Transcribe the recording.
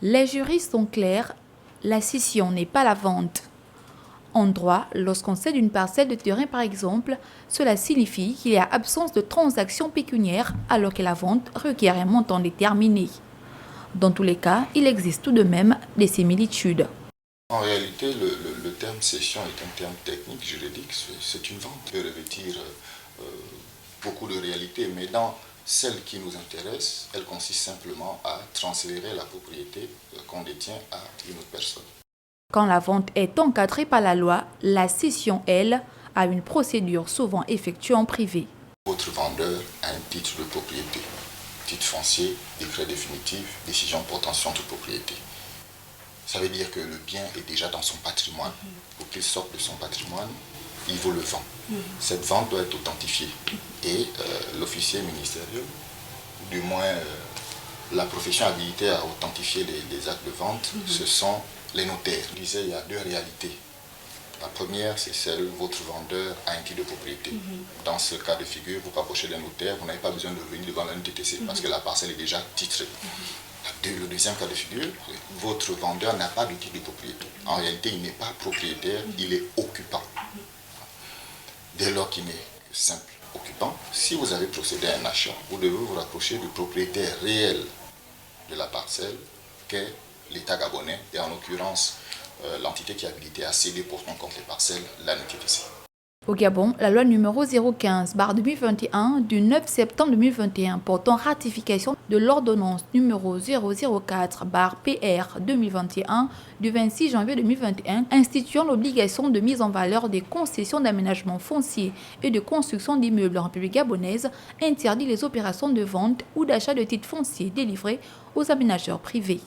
Les juristes sont clairs, la cession n'est pas la vente. En droit, lorsqu'on cède une parcelle de terrain par exemple, cela signifie qu'il y a absence de transaction pécuniaire alors que la vente requiert un montant déterminé. Dans tous les cas, il existe tout de même des similitudes. En réalité, le terme cession est un terme technique, juridique, c'est une vente qui peut revêtir beaucoup de réalité, mais dans celle qui nous intéresse, elle consiste simplement à transférer la propriété qu'on détient à une autre personne. Quand la vente est encadrée par la loi, la cession, elle, a une procédure souvent effectuée en privé. Votre vendeur a un titre de propriété, titre foncier, décret définitif, décision portant sur toute propriété. Ça veut dire que le bien est déjà dans son patrimoine. Pour qu'il sorte de son patrimoine, il vaut le vend. Cette vente doit être authentifiée. Et l'officier ministériel, ou du moins la profession habilitée à authentifier les actes de vente, ce sont les notaires. Je disais, il y a deux réalités. La première, c'est celle où votre vendeur a un titre de propriété. Dans ce cas de figure, vous rapprochez des notaires, vous n'avez pas besoin de venir devant la NTTC parce que la parcelle est déjà titrée. Le deuxième cas de figure, votre vendeur n'a pas de titre de propriété. En réalité, il n'est pas propriétaire, il est occupant. Dès lors qu'il n'est simple occupant, si vous avez procédé à un achat, vous devez vous rapprocher du propriétaire réel de la parcelle, qu'est l'État gabonais, et en l'occurrence, l'entité qui est habilitée à céder pour son compte les parcelles, la NTTC. Au Gabon, la loi numéro 015/2021 du 9 septembre 2021 portant ratification de l'ordonnance numéro 004/PR 2021 du 26 janvier 2021 instituant l'obligation de mise en valeur des concessions d'aménagement foncier et de construction d'immeubles en République gabonaise interdit les opérations de vente ou d'achat de titres fonciers délivrés aux aménageurs privés.